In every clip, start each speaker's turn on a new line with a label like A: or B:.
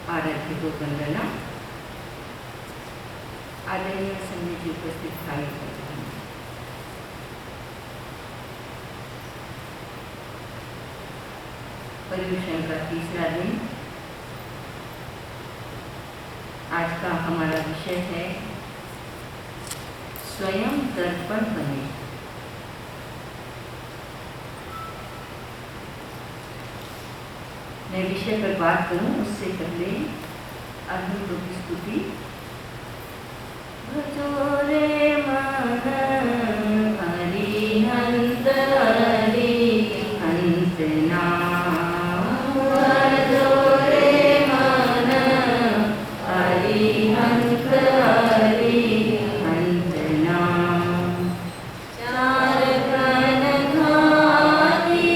A: आराध्य को वंदना। आदरणीय समिति उपस्थित भाई बहन, पर्युषण का तीसरा दिन। आज का हमारा विषय है स्वयं दर्पण बने। मैं विषय पर बात करूं उससे पहले अद्भुत की स्तुति। भजो रे मन हरि हंत हरि हंत नाम, भजो रे मन हरि हंत हरि हंत नाम। चार घन घाती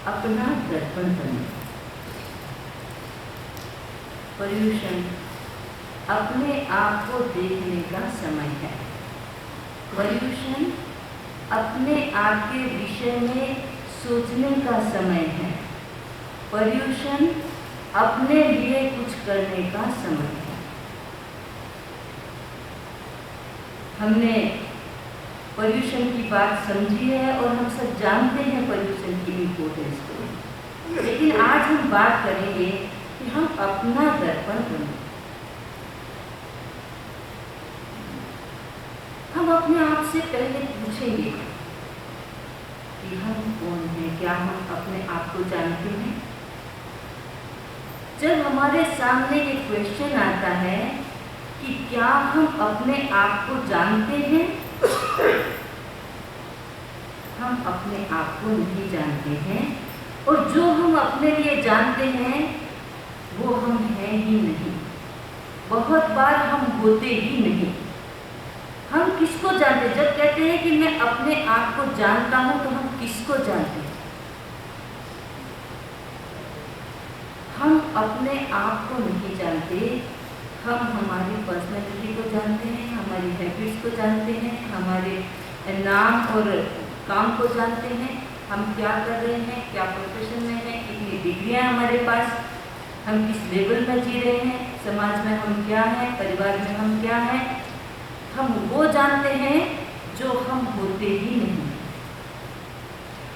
A: अपना दर्पण बनना। पर्यूषण अपने आप को देखने का समय है। पर्यूषण अपने आप के विषय में सोचने का समय है। पर्यूषण अपने लिए कुछ करने का समय है। हमने पर्यूषण की बात समझी है और हम सब जानते हैं पर्यूषण की इम्पोर्टेंस को, लेकिन आज हम बात करेंगे कि हम अपना दर्पण बनें। हम अपने आप से पहले पूछेंगे कि हम कौन हैं, क्या हम अपने आप को जानते हैं? जब हमारे सामने ये क्वेश्चन आता है कि क्या हम अपने आप को जानते हैं, हम अपने आप को नहीं जानते हैं, और जो हम अपने लिए जानते हैं वो हम हैं ही नहीं। बहुत बार हम होते ही नहीं। हम किसको जानते हैं? जब कहते हैं कि मैं अपने आप को जानता हूं, तो हम किसको जानते हैं? हम अपने आप को नहीं जानते। हम हमारी पर्सनैलिटी को जानते हैं, हमारी हैबिट्स को जानते हैं, हमारे नाम और काम को जानते हैं, हम क्या कर रहे हैं, क्या प्रोफेशन में हैं, कितनी डिग्रियां हमारे पास, हम किस लेवल में जी रहे हैं, समाज में हम क्या हैं, परिवार में हम क्या हैं। हम वो जानते हैं जो हम होते ही नहीं।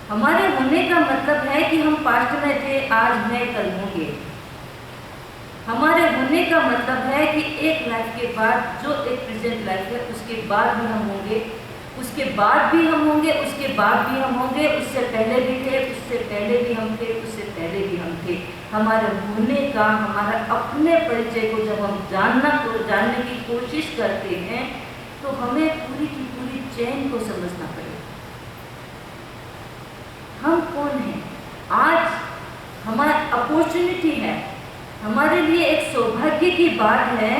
A: हमारे होने का मतलब है कि हम पास्ट में थे, आज हैं, कल होंगे। हमारे होने का मतलब है कि एक लाइफ के बाद जो एक प्रेजेंट लाइफ है, उसके बाद भी हम होंगे, उसके बाद भी हम होंगे, उसके बाद भी हम होंगे, उससे पहले भी थे, उससे पहले भी हम थे, उससे पहले भी हम थे। हमारे होने का, हमारा अपने परिचय को जब हम जानने की कोशिश करते हैं, तो हमें पूरी की पूरी चेन को समझना पड़ेगा। हम कौन हैं? आज हमारा अपॉर्चुनिटी है, हमारे लिए एक सौभाग्य की बात है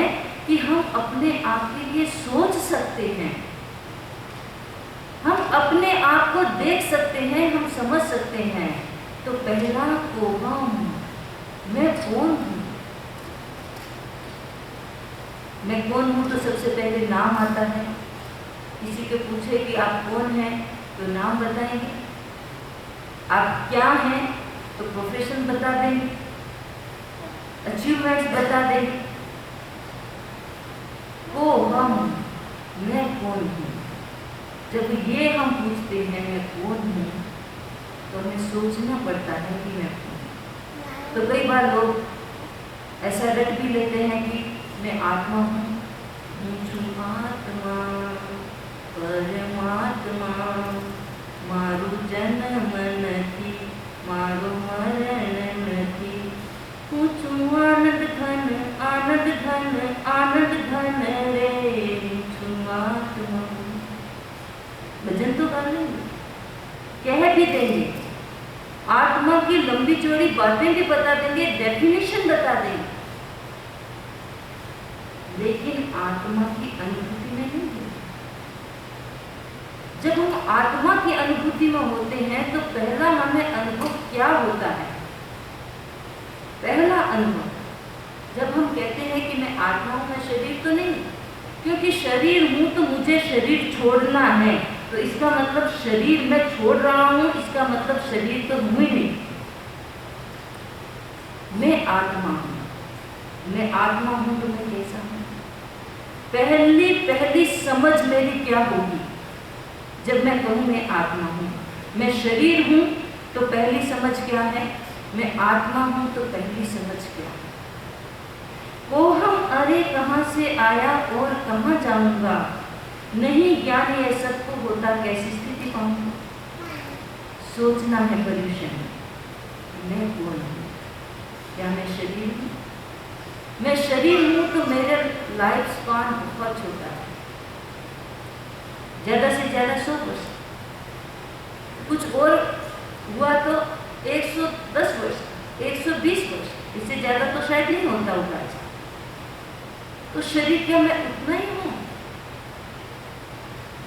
A: कि हम अपने आप के लिए सोच सकते हैं, हम अपने आप को देख सकते हैं, हम समझ सकते हैं। तो पहला कोहम, मैं कौन हूँ? मैं कौन हूँ तो सबसे पहले नाम आता है। किसी को पूछे कि आप कौन हैं, तो नाम बताएंगे। आप क्या हैं तो प्रोफेशन बता देंगे, अचीवमेंट्स बता देंगे। कोहम, मैं कौन हूँ। जब ये हम पूछते हैं मैं कौन हूँ, तो हमें सोचना पड़ता है कि मैं कौन हूँ। तो कई बार लोग ऐसा रट भी लेते हैं कि मैं आत्मा हूँ, आत्मा परमात्मा, मारू जन्म नथी, मारू मरण नथी, पूछू आनंद घन, आनंद घन, आनंद घन रे, पूछू आत्मा। भजन तो कर लेंगे, कह भी देंगे, आत्मा की लंबी चौड़ी बातें भी बता देंगे, डेफिनेशन बता देंगे, लेकिन आत्मा की अनुभूति में नहीं है। जब हम आत्मा की अनुभूति में होते हैं तो पहला हमें अनुभव क्या होता है? पहला अनुभव जब हम कहते हैं कि मैं आत्मा हूं, मैं शरीर तो नहीं, क्योंकि शरीर हूं तो मुझे शरीर छोड़ना है, तो इसका मतलब शरीर मैं छोड़ रहा हूं, इसका मतलब शरीर तो हूं ही नहीं। मैं आत्मा हूं, मैं आत्मा हूं तो मैं कैसा हूं? पहली समझ मेरी क्या होगी जब मैं कहूं मैं आत्मा हूं? मैं शरीर हूं तो पहली समझ क्या है? मैं आत्मा हूं तो पहली समझ क्या है? कोहम, अरे कहां से आया और कहां जाऊंगा, नहीं ज्ञान ये सबको होता, कैसी स्थिति पाऊंगा? सोचना है पर्यूषण, मैं कौन हूं? क्या मैं शरीर हूं? मैं शरीर हूं तो मेरे लाइफ स्पान बहुत छोटा है, ज्यादा से ज्यादा 100 वर्ष, कुछ और हुआ तो 110 वर्ष, 120 वर्ष, इससे ज्यादा तो शायद नहीं होता होगा। तो शरीर क्या मैं उतना ही हूं?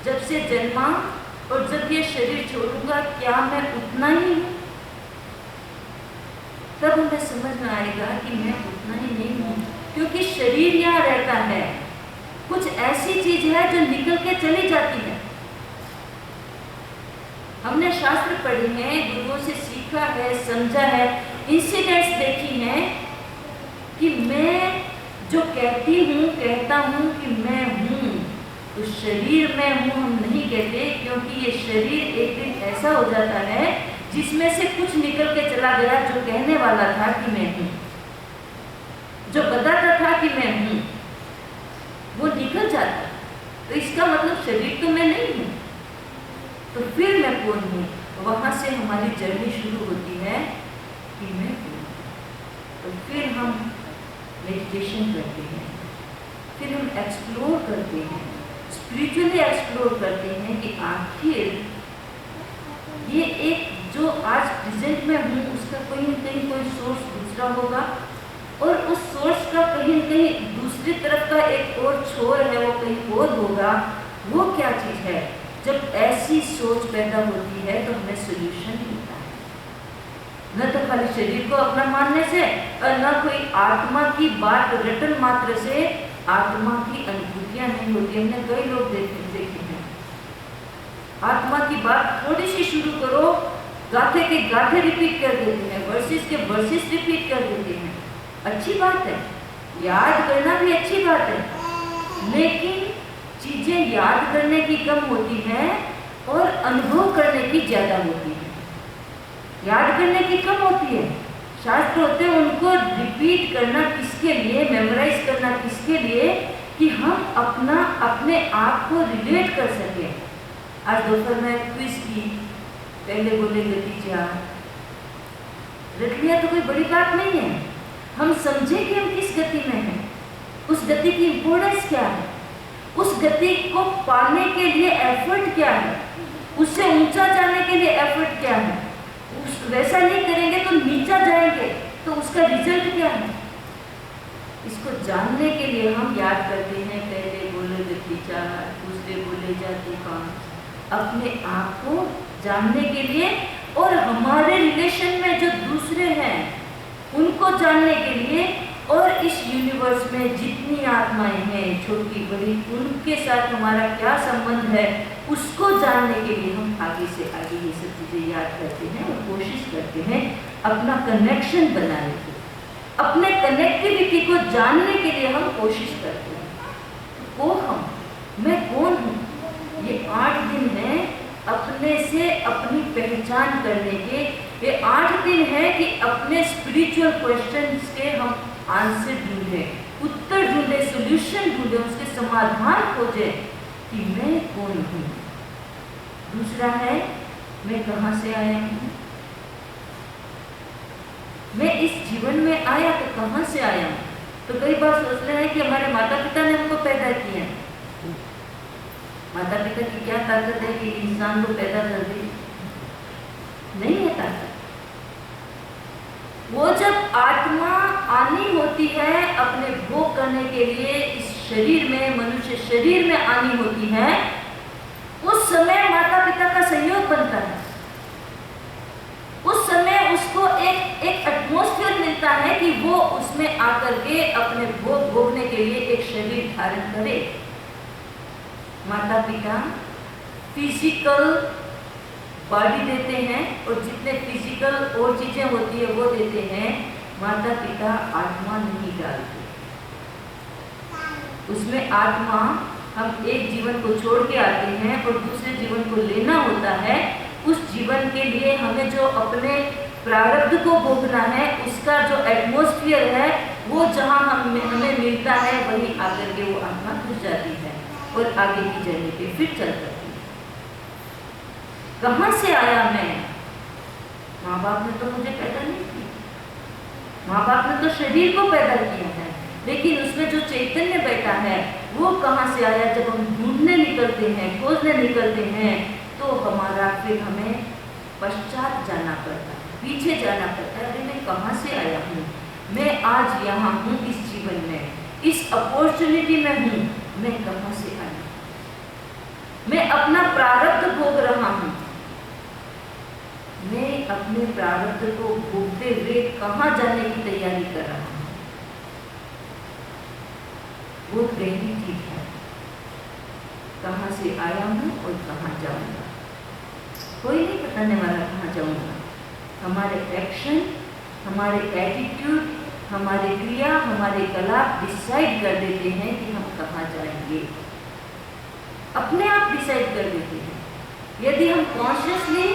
A: जब से जन्मा और जब ये शरीर छोड़ूंगा क्या मैं उतना ही हूं? तब हमें समझ में आएगा कि मैं उतना ही नहीं हूँ, क्योंकि शरीर यहाँ रहता है। कुछ ऐसी चीज है जो निकल के चली जाती है। हमने शास्त्र पढ़े हैं, गुरुओं से सीखा है, समझा है, इंसिडेंट्स देखी हैं कि मैं जो कहती हूँ, कहता हूँ कि मैं हूँ, तो शरीर में हूँ हम नहीं कहते, क्योंकि ये शरीर एक दिन ऐसा हो जाता है जिसमें से कुछ निकल के चला गया जो कहने वाला था कि मैं हूँ, जो बताता था कि मैं हूँ, वो निकल जाता। तो इसका मतलब शरीर तो मैं नहीं हूँ, तो फिर मैं कौन हूँ? वहाँ से हमारी जर्नी शुरू होती है कि मैं कौन हूँ। तो फिर हम मेडिटेशन करते हैं, फिर हम एक्सप्लोर करते हैं, स्पिरिचुअली एक्सप्लोर करते हैं कि आखिर ये एक जो आज प्रेजेंट में हूँ उसका कहीं न कहीं कोई सोर्स दूसरा होगा, और उस सोर्स का कहीं न कहीं दूसरी तरफ का एक और छोर है, वो कहीं और होगा। वो क्या चीज़ है? जब ऐसी सोच पैदा होती है तो हमें सोल्यूशन मिलता है, न तो खाली शरीर को अपना मानने से और न कोई आत्मा की बात रटन मात्र से आत्मा की अनुभूतियां नहीं होती। हमने कई लोग देखे हैं, आत्मा की बात थोड़ी सी शुरू करो, गाथे के गाथे रिपीट कर देते हैं, वर्सेस के वर्सेस रिपीट कर देते हैं। अच्छी बात है, याद करना भी अच्छी बात है, लेकिन चीजें याद करने की कम होती हैं और अनुभव करने की ज्यादा होती है। याद करने की कम होती है, शास्त्र होते हैं उनको रिपीट करना किसके लिए, मेमोराइज करना किसके लिए, कि हम अपने आप को रिलेट कर सके। आज दोपहर में क्विज की, पहले बोले गति 4, रट लिया तो कोई बड़ी बात नहीं है। हम समझे कि हम किस गति में हैं, उस गति की इंपॉर्टेंस क्या है, उस गति को पाने के लिए एफर्ट क्या है, उससे ऊंचा जाने के लिए एफर्ट क्या है। वैसा नहीं करेंगे तो नीचा जाएंगे, तो उसका रिजल्ट क्या है। इसको जानने के लिए हम याद करते हैं, पहले बोले गति 4, दूसरे बोले जाते 5, अपने आप को जानने के लिए, और हमारे रिलेशन में जो दूसरे हैं उनको जानने के लिए, और इस यूनिवर्स में जितनी आत्माएं हैं, छोटी बड़ी, उनके साथ हमारा क्या संबंध है, उसको जानने के लिए हम आगे से आगे ये सब चीज़ें याद करते हैं और कोशिश करते हैं अपना कनेक्शन बनाने की, अपने कनेक्टिविटी को जानने के लिए हम कोशिश करते हैं। वो मैं कौन हूँ, ये 8 दिन है अपने से अपनी पहचान करने के। ये 8 दिन है कि अपने स्पिरिचुअल क्वेश्चंस के हम आंसर ढूंढे, उत्तर ढूंढे, सॉल्यूशन ढूंढे, उसके समाधान खोजे कि मैं कौन हूँ। दूसरा है मैं कहाँ से आया हूँ। मैं इस जीवन में आया तो कहाँ से आया हूँ। तो कई बार सोचते हैं कि हमारे माता पिता ने हमको पैदा किया। माता पिता की क्या ताकत है कि इंसान को पैदा कर दे? नहीं है ताकत। वो जब आत्मा आनी होती है अपने भोग करने के लिए इस शरीर में, मनुष्य शरीर में आनी होती है, उस समय माता पिता का सहयोग बनता है। उस समय उसको एक एटमॉस्फेयर मिलता है कि वो उसमें आकर के अपने भोग भोगने के लिए एक शरीर धारण करे। माता पिता फिजिकल बॉडी देते हैं और जितने फिजिकल और चीजें होती है वो देते हैं। माता पिता आत्मा नहीं डालते उसमें। आत्मा हम एक जीवन को छोड़ के आते हैं और दूसरे जीवन को लेना होता है। उस जीवन के लिए हमें जो अपने प्रारब्ध को भोगना है, उसका जो एटमॉस्फेयर है वो जहाँ हमें मिलता है वही आकर के वो आत्मा घुस जाती है और आगे की जर्नी पे फिर चल जाती है। कहाँ से आया मैं? माँ बाप ने तो मुझे पैदा नहीं किया। माँ बाप ने तो शरीर को पैदा किया है, लेकिन उसमें जो चैतन्य बैठा है वो कहाँ से आया? जब हम ढूंढने निकलते हैं, खोजने निकलते हैं, तो हमारा फिर हमें पश्चात जाना पड़ता है, पीछे जाना पड़ता है। अरे मैं कहाँ से आया हूँ? मैं आज यहाँ हूँ, इस जीवन में, इस अपॉर्चुनिटी में हूँ। मैं कहाँ से आया? मैं अपना प्रारब्ध भोग रहा हूँ। मैं अपने प्रारब्ध को भोगते हुए कहाँ जाने की तैयारी कर रहा हूँ। बहुत गहरी चीज है, कहाँ से आया हूँ और कहाँ जाऊँगा। कोई नहीं बताने वाला कहाँ जाऊँगा। हमारे एक्शन, हमारे एटीट्यूड, हमारे क्रिया, हमारे कलाप डिसाइड कर देते हैं कि हम कहाँ जाएंगे। अपने आप डिसाइड कर देते हैं। यदि हम कॉन्शियसली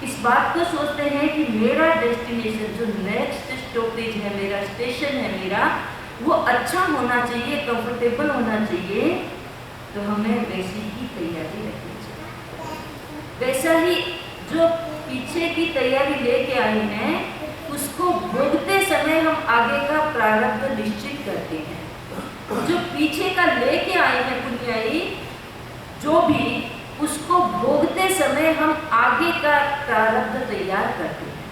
A: इस बात को सोचते हैं कि मेरा डेस्टिनेशन, जो नेक्स्ट स्टॉपेज है, मेरा स्टेशन है, मेरा वो अच्छा होना चाहिए, कंफर्टेबल होना चाहिए, तो हमें वैसी ही तैयारी रखनी चाहिए। वैसा ही जो पीछे की तैयारी लेके आए हैं, उसको भोगते समय हम आगे का प्रारब्ध निश्चित करते हैं। जो पीछे का लेके आए हैं पुण्याई, जो भी, उसको भोगते समय हम आगे का प्रारब्ध तैयार करते हैं।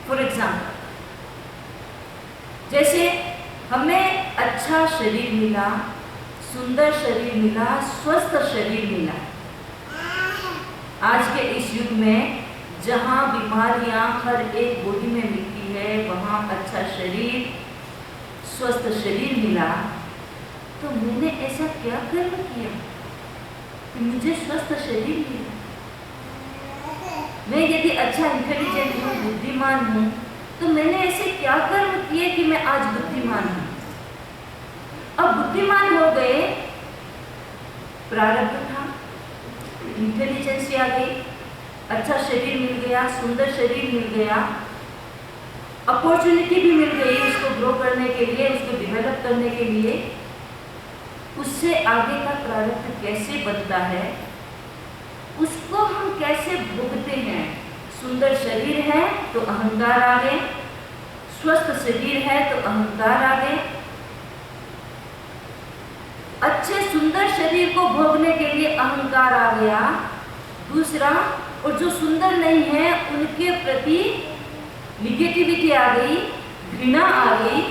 A: फॉर एग्जाम्पल, जैसे हमें अच्छा शरीर मिला, सुंदर शरीर मिला, स्वस्थ शरीर मिला। आज के इस युग में जहाँ बीमारियाँ हर एक बॉडी में मिलती है, वहाँ अच्छा शरीर, स्वस्थ शरीर मिला, तो मैंने ऐसा क्या कर्म किया कि मुझे स्वस्थ शरीर मिला। मैं यदि अच्छा इंटेलिजेंट हूँ, बुद्धिमान हूँ, तो मैंने ऐसे क्या कर्म किए कि मैं आज बुद्धिमान हूँ। अब बुद्धिमान हो गए, प्रारब्ध था, इंटेलिजेंस आ गई, अच्छा शरीर मिल गया, सुंदर शरीर मिल गया, अपॉर्चुनिटी भी मिल गई उसको ग्रो करने के लिए, उसको डेवलप करने के लिए। उससे आगे का प्रारब्ध कैसे बनता है, उसको हम कैसे भोगते हैं। सुंदर शरीर है तो अहंकार आ गए, स्वस्थ शरीर है तो अहंकार आ गए। अच्छे सुंदर शरीर को भोगने के लिए अहंकार आ गया। दूसरा, और जो सुंदर नहीं है उनके प्रति निगेटिविटी आ गई, घृणा आ गई,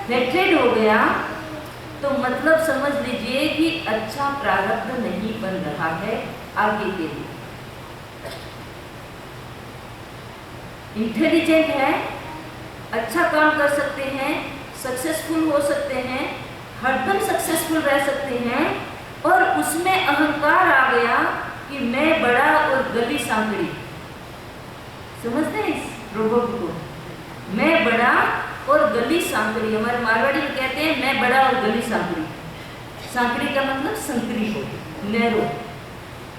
A: हेट्रेड हो गया। तो मतलब समझ लीजिए कि अच्छा प्रारब्ध नहीं बन रहा है आगे के लिए। इंटेलिजेंट है, अच्छा काम कर सकते हैं, सक्सेसफुल हो सकते हैं, हरदम सक्सेसफुल रह सकते हैं, और उसमें अहंकार आ गया कि मैं बड़ा और गली सांकड़ी। समझते हैं इस प्रभु को? मैं बड़ा और गली सांकड़ी। हमारे मारवाड़ी में कहते हैं मैं बड़ा और गली सांकड़ी। सांकड़ी का मतलब संकरी हो, नैरो।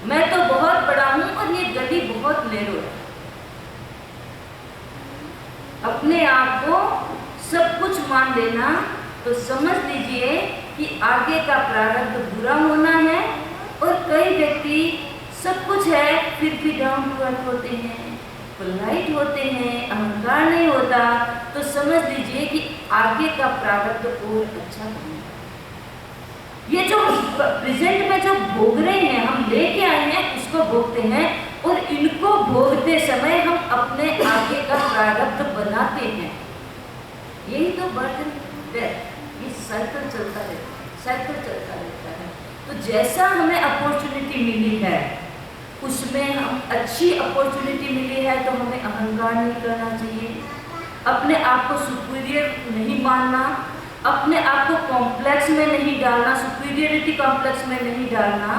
A: मैं तो बहुत बड़ा हूं और ये गली बहुत नैरो है। अपने आप को सब कुछ मान लेना, तो समझ लीजिए कि आगे का प्रारब्ध बुरा होना है। और कई व्यक्ति सब कुछ है फिर भी डाउन टू अर्थ होते हैं, पोलाइट होते हैं, अहंकार नहीं होता, तो समझ लीजिए कि आगे का प्रारब्ध और अच्छा होगा। ये जो प्रेजेंट में जो भोग रहे हैं, हम लेके आए हैं, उसको भोगते हैं, और इनको भोगते समय हम अपने आगे का प्रारब्ध बनाते हैं। यही तो बर्थ डेथ, ये साइकिल चलता रहता है, साइकिल चलता रहता है। तो जैसा हमें अपॉर्चुनिटी मिली है, उसमें हम अच्छी अपॉर्चुनिटी मिली है तो हमें अहंकार नहीं करना चाहिए, अपने आप को सुपीरियर नहीं मानना, अपने आप को कॉम्प्लेक्स में नहीं डालना, सुपीरियरिटी कॉम्प्लेक्स में नहीं डालना।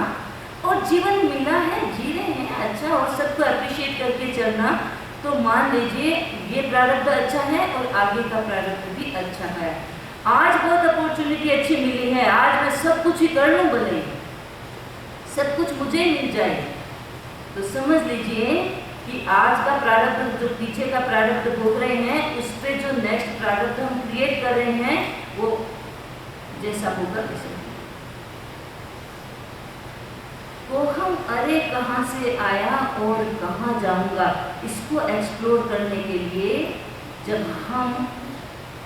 A: और जीवन मिला है, जी रहे हैं अच्छा, और सबको अप्रिशिएट करके चलना। तो मान लीजिए ये प्रारब्ध अच्छा है और आगे का प्रारब्ध भी अच्छा है। आज बहुत अपॉर्चुनिटी अच्छी मिली है, आज मैं सब कुछ ही कर लूँ, भले सब कुछ मुझे मिल जाए, तो समझ लीजिए कि आज का प्रारब्ध, जो पीछे का प्रारब्ध भोग रहे हैं, उस पर जो नेक्स्ट प्रारब्ध हम क्रिएट कर रहे हैं, वो जैसा होगा वैसा। तो हम अरे कहाँ से आया और कहाँ जाऊंगा, इसको एक्सप्लोर करने के लिए जब हम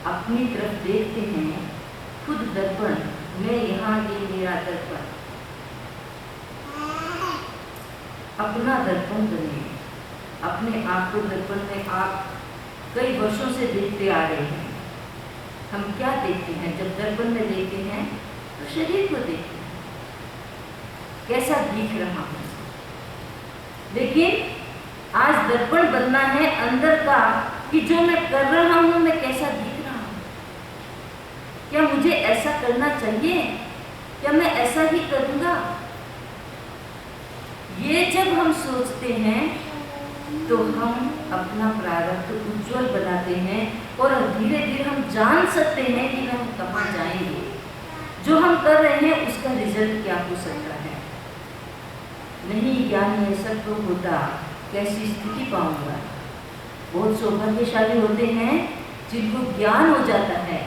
A: अपनी तरफ देखते हैं, खुद दर्पण, मैं यहाँ, ये मेरा दर्पण, अपना दर्पण बने। अपने आप को दर्पण में आप कई वर्षों से देखते आ रहे हैं। हम क्या देखते हैं जब दर्पण में देखते हैं? तो शरीर को देखते हैं, कैसा दिख रहा है। लेकिन आज दर्पण बनना है अंदर का कि जो मैं कर रहा हूं मैं कैसा दिख रहा हूं। क्या मुझे ऐसा करना चाहिए? क्या मैं ऐसा ही करूंगा? ये जब हम सोचते हैं तो हम अपना प्रारब्ध उज्जवल बनाते हैं और धीरे धीरे हम जान सकते हैं कि हम कहाँ जाएंगे। जो हम कर रहे हैं उसका रिजल्ट क्या हो सकता है। नहीं ज्ञान ये सब तो होता, कैसी स्थिति पाऊंगा। बहुत सौभाग्यशाली होते हैं जिनको ज्ञान हो जाता है,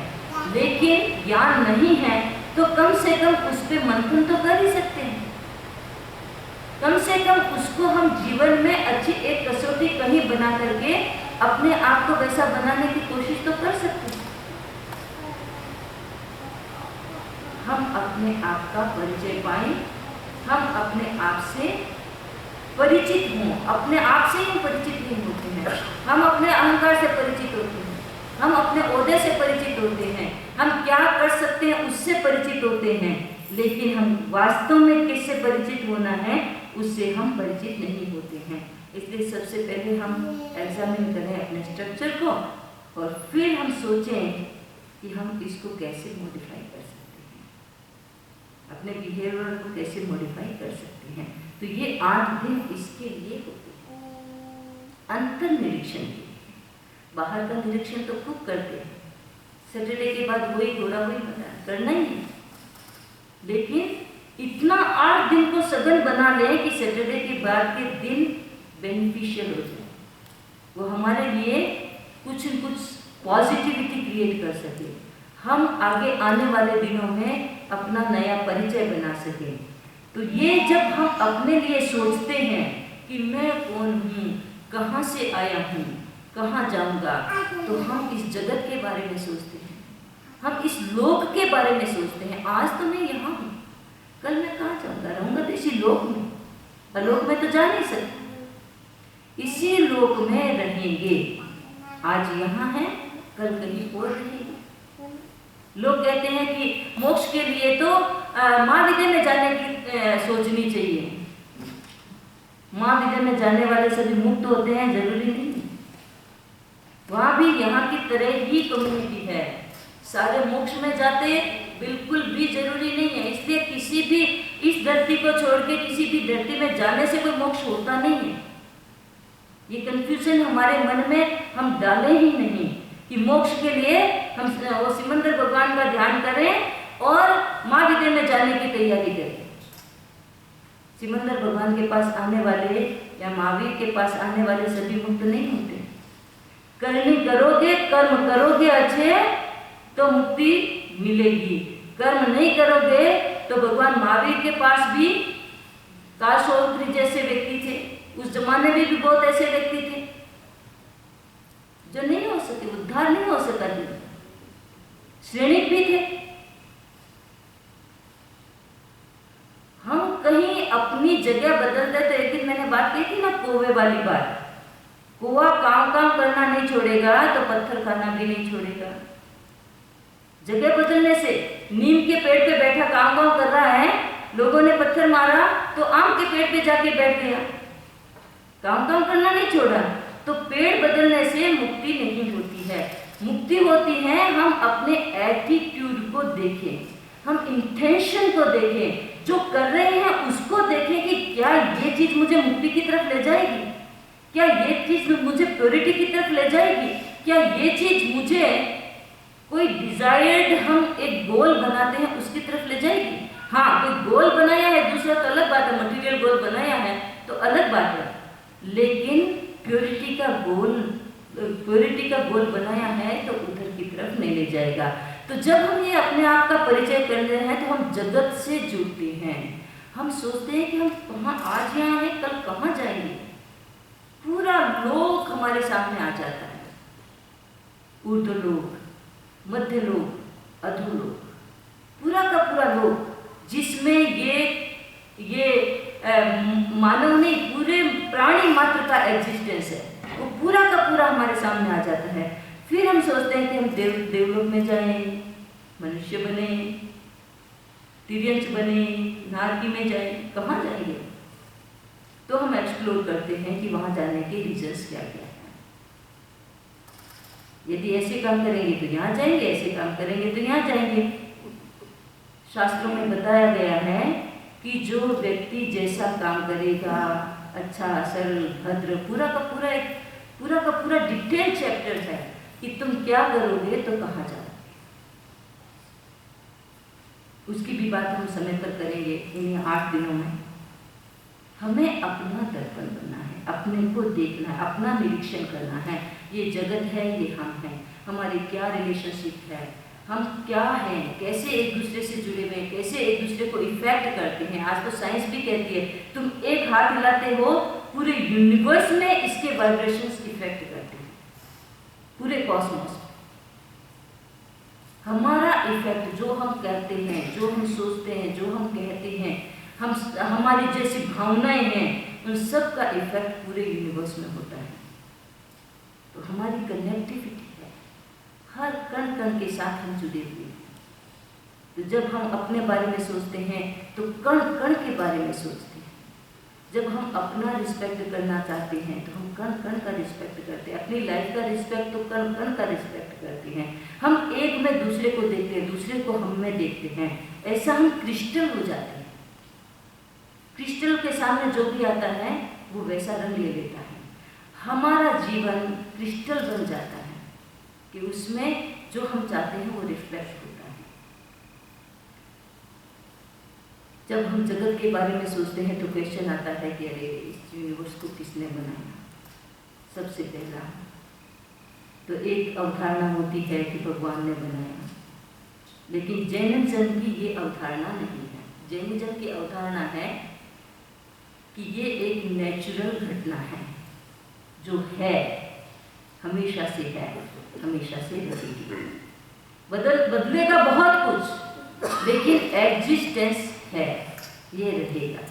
A: लेकिन ज्ञान नहीं है तो कम से कम उस पर मंथन तो कर ही सकते हैं। कम से कम उसको हम जीवन में अच्छी एक कसौटी कहीं बना करके अपने आप को वैसा बनाने की कोशिश तो कर सकते हैं। हम अपने आप का परिचय पाएं, हम अपने आप से परिचित हों। अपने आप से ही परिचित नहीं होते हैं, हम अपने अहंकार से परिचित होते हैं, हम अपने ओहदे से परिचित होते हैं, हम क्या कर सकते हैं उससे परिचित होते हैं, लेकिन हम वास्तव में किससे परिचित होना है उससे हम परिचित नहीं होते हैं। इसलिए सबसे पहले हम एग्जामिन करें अपने स्ट्रक्चर को और फिर हम सोचें कि हम इसको कैसे मॉडिफाई कर सकते हैं, अपने बिहेवियर को कैसे मॉडिफाई कर सकते हैं। तो ये 8 दिन इसके लिए होते हैं, अंतर निरीक्षण के लिए। बाहर का निरीक्षण तो खूब करते हैं, सैटरडे के बाद वही घोड़ा वही करना ही है, लेकिन इतना 8 दिन को सघन बना लें कि सैटरडे के बाद के दिन बेनिफिशियल हो जाए, वो हमारे लिए कुछ न कुछ पॉजिटिविटी क्रिएट कर सके, हम आगे आने वाले दिनों में अपना नया परिचय बना सकें। तो ये जब हम अपने लिए सोचते हैं कि मैं कौन हूँ, कहाँ से आया हूँ, कहाँ जाऊँगा, तो हम इस जगत के बारे में सोचते हैं, हम इस लोक के बारे में सोचते हैं। आज तो मैं यहाँ हूँ, कल मैं कहाँ जाऊँगा, रहूँगा तो इसी लोक में, अलोक में तो जा नहीं सकते, इसी लोक में रहेंगे। आज यहाँ है, कल कहीं और रहेंगे। लोग कहते हैं कि मोक्ष के लिए तो महाविद्या में जाने की सोचनी चाहिए। महाविद्या में जाने वाले सभी मुक्त होते हैं, जरूरी नहीं है। वहाँ भी यहाँ की तरह ही कम्युनिटी है, सारे मोक्ष में जाते बिल्कुल भी जरूरी नहीं है। इसलिए किसी भी इस धरती को छोड़ के किसी भी धरती में जाने से कोई मोक्ष होता नहीं है। ये कंफ्यूजन हमारे मन में हम डालें ही नहीं कि मोक्ष के लिए हम वो सिमंदर भगवान का ध्यान करें और महाविद्या में जाने की तैयारी करें। सिमंदर भगवान के पास आने वाले या महावीर के पास आने वाले सभी मुक्त नहीं होते। करनी करोगे, कर्म करोगे अच्छे तो मुक्ति मिलेगी, कर्म नहीं करोगे तो भगवान महावीर के पास भी काशोत्री जैसे व्यक्ति थे, उस जमाने में भी बहुत ऐसे व्यक्ति थे जो नहीं हो सके, उद्धार नहीं हो सका, श्रेणिक भी थे। हम कहीं अपनी जगह बदलते तो एक दिन मैंने बात कही थी ना कोवे वाली बात, कुआ काम करना नहीं छोड़ेगा तो पत्थर खाना भी नहीं छोड़ेगा। जगह बदलने से नीम के पेड़ पे बैठा काम कर रहा है, लोगों ने पत्थर मारा तो आम के पेड़ पे जाके बैठ गया, काम करना नहीं छोड़ा। तो पेड़ बदलने से मुक्ति नहीं होती है, मुक्ति होती है हम अपने एटीट्यूड को देखें, हम इंटेंशन को देखें, जो कर रहे हैं उसको देखें कि क्या ये चीज मुझे मुक्ति की तरफ ले जाएगी, क्या ये चीज मुझे प्योरिटी की तरफ ले जाएगी, क्या ये चीज मुझे कोई डिजायर्ड हम एक गोल बनाते हैं उसकी तरफ ले जाएगी। हाँ, कोई गोल बनाया है दूसरा तो अलग बात है, मटेरियल गोल बनाया है तो अलग बात है, लेकिन प्योरिटी का गोल बनाया है तो उधर की तरफ नहीं ले जाएगा। तो जब हम ये अपने आप का परिचय कर रहे हैं तो हम जगत से जुड़ते हैं, हम सोचते हैं कि हम कहाँ आज यहाँ हैं, कल कहाँ जाएंगे। पूरा लोक हमारे सामने आ जाता है, ऊर्ध्वलोक, मध्य लोक, अधोलोक, पूरा का पूरा लोक, जिसमें ये मानव नहीं पूरे प्राणी मात्र का एग्जिस्टेंस है, वो पूरा का पूरा हमारे सामने आ जाता है। फिर हम सोचते हैं कि हम देवलोक में जाएं, मनुष्य बने, तिर्यंच बने, नारकी में जाएं, कहाँ जाएंगे। तो हम एक्सप्लोर करते हैं कि वहाँ जाने के रीजंस क्या क्या हैं। यदि ऐसे काम करेंगे तो यहाँ जाएंगे, ऐसे काम करेंगे तो यहाँ जाएंगे। शास्त्रों में बताया गया है कि जो व्यक्ति जैसा काम करेगा, अच्छा सरल भद्र, पूरा का पूरा डिटेल चैप्टर है कि तुम क्या करोगे तो कहाँ जाओगे। उसकी भी बात हम समय पर करेंगे इन्हीं 8 दिनों में। हमें अपना दर्पण बनना है, अपने को देखना है, अपना निरीक्षण करना है। ये जगत है, ये हम हैं, हमारी क्या रिलेशनशिप है, हम क्या हैं, कैसे एक दूसरे से जुड़े हुए हैं, कैसे एक दूसरे को इफेक्ट करते हैं। आज तो साइंस भी कहती है तुम एक हाथ हिलाते हो, पूरे यूनिवर्स में इसके वाइब्रेशंस इफेक्ट करते हैं, पूरे कॉस्मोस। हमारा इफेक्ट, जो हम करते हैं, जो हम सोचते हैं, जो हम कहते हैं, हमारी जैसी भावनाएं हैं, उन सब का इफेक्ट पूरे यूनिवर्स में होता है। तो हमारी कनेक्टिविटी है, हर कण कण के साथ हम जुड़े हुए हैं। तो जब हम अपने बारे में सोचते हैं तो कण कण के बारे में सोचते हैं। जब हम अपना रिस्पेक्ट करना चाहते हैं तो हम कण कण का रिस्पेक्ट करते हैं। अपनी लाइफ का रिस्पेक्ट तो कण कण का रिस्पेक्ट करते हैं। हम एक में दूसरे को देखते हैं, दूसरे को हम में देखते हैं। ऐसा हम क्रिस्टल हो जाते हैं। क्रिस्टल के सामने जो भी आता है वो वैसा रंग ले लेता है। हमारा जीवन क्रिस्टल बन जाता है कि उसमें जो हम चाहते हैं वो रिफ्लेक्ट होता है। जब हम जगत के बारे में सोचते हैं तो क्वेश्चन आता है कि अरे इस यूनिवर्स को किसने बनाया। सबसे पहला तो एक अवधारणा होती है कि भगवान ने बनाया, लेकिन जैनिज्म की ये अवधारणा नहीं है। जैनिज्म की अवधारणा है कि ये एक नेचुरल घटना है जो है, हमेशा से है, हमेशा से रहेगी। बदलेगा बहुत कुछ, लेकिन एग्जिस्टेंस है, ये रहेगा।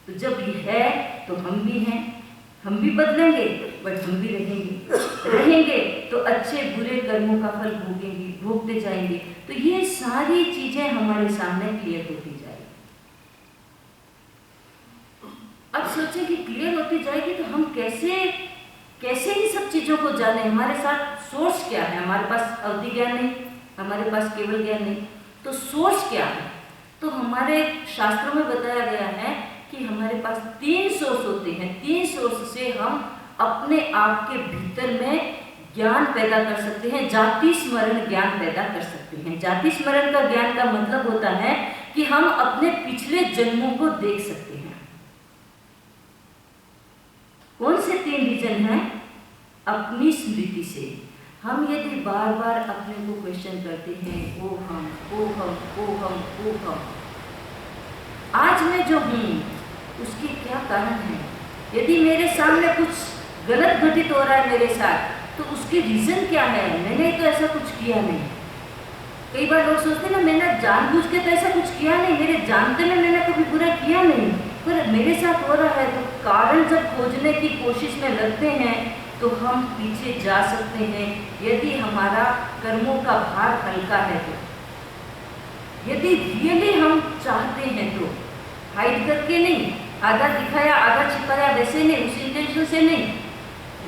A: तो जब ये है तो हम भी हैं, हम भी बदलेंगे बट हम भी रहेंगे तो अच्छे बुरे कर्मों का फल भोगते जाएंगे। तो ये सारी चीजें हमारे सामने क्लियर होती जाएगी। अब सोचें कि क्लियर होती जाएगी तो हम कैसे इन सब चीजों को जाने। हमारे साथ सोर्स क्या है? हमारे पास अवधि ज्ञान नहीं, हमारे पास केवल ज्ञान नहीं, तो सोर्स क्या है? तो हमारे शास्त्रों में बताया गया है कि हमारे पास 3 सोर्स होते हैं। 3 सोर्स से हम अपने आप के भीतर में ज्ञान पैदा कर सकते हैं, जाति स्मरण ज्ञान पैदा कर सकते हैं। जाति स्मरण का ज्ञान का मतलब होता है कि हम अपने पिछले जन्मों को देख सकते हैं। कौन से 3 रीजन हैं? अपनी स्मृति से हम यदि बार बार अपने को क्वेश्चन करते हैं, ओ हम, आज मैं जो हूँ उसके क्या कारण है? यदि मेरे सामने कुछ गलत घटित हो रहा है मेरे साथ, तो उसके रीजन क्या है? मैंने तो ऐसा कुछ किया नहीं। कई बार लोग सोचते हैं ना, मैंने जानबूझ के तो ऐसा कुछ किया नहीं, मेरे जानते में मैंने कभी बुरा किया नहीं, पर मेरे साथ हो रहा है। तो कारण जब खोजने की कोशिश में लगते हैं तो हम पीछे जा सकते हैं, यदि हमारा कर्मों का भार हल्का है तो। यदि रियली हम चाहते हैं तो, हाइड करके नहीं, आधा दिखाया आधा छिपाया वैसे नहीं, उस इंटेंशन से नहीं,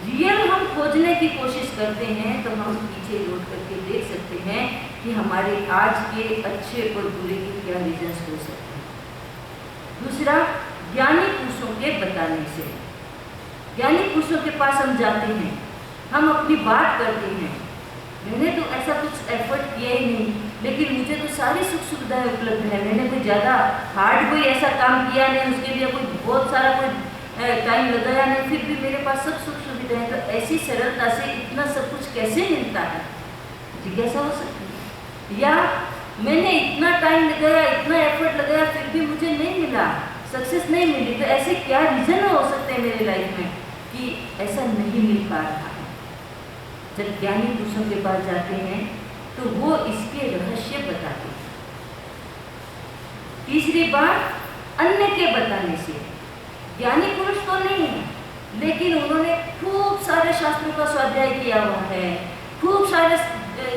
A: रियल हम खोजने की कोशिश करते हैं तो हम पीछे लौट करके देख सकते हैं कि हमारे आज के अच्छे और बुरे के क्या रीजंस हो सकते हैं। दूसरा, ज्ञानी पुरुषों के बताने से। ज्ञानी पुरुषों के पास हम जाते हैं, हम अपनी बात करते हैं, मैंने तो ऐसा कुछ एफर्ट किया ही नहीं, लेकिन मुझे तो सारी सुख सुविधाएं उपलब्ध है, मैंने कोई ज़्यादा हार्ड कोई ऐसा काम किया नहीं, उसके लिए कोई बहुत सारा कोई टाइम लगाया नहीं, फिर भी मेरे पास सब सुख सुविधाएं। तो ऐसी सरलता से इतना सब कुछ कैसे मिलता है? जिज्ञासा हो सकती है। या मैंने इतना टाइम लगाया, इतना एफर्ट लगाया, फिर भी मुझे नहीं मिला, सक्सेस नहीं मिली, तो ऐसे क्या रीज़न हो सकते हैं मेरी लाइफ में कि ऐसा नहीं मिल पा रहा है? जब ज्ञानी पुरुषों के पास जाते हैं तो वो इसके रहस्य बताते हैं। तीसरी बात, अन्य के बताने से। ज्ञानी पुरुष तो नहीं है, लेकिन उन्होंने खूब सारे शास्त्रों का स्वाध्याय किया हुआ है, खूब सारे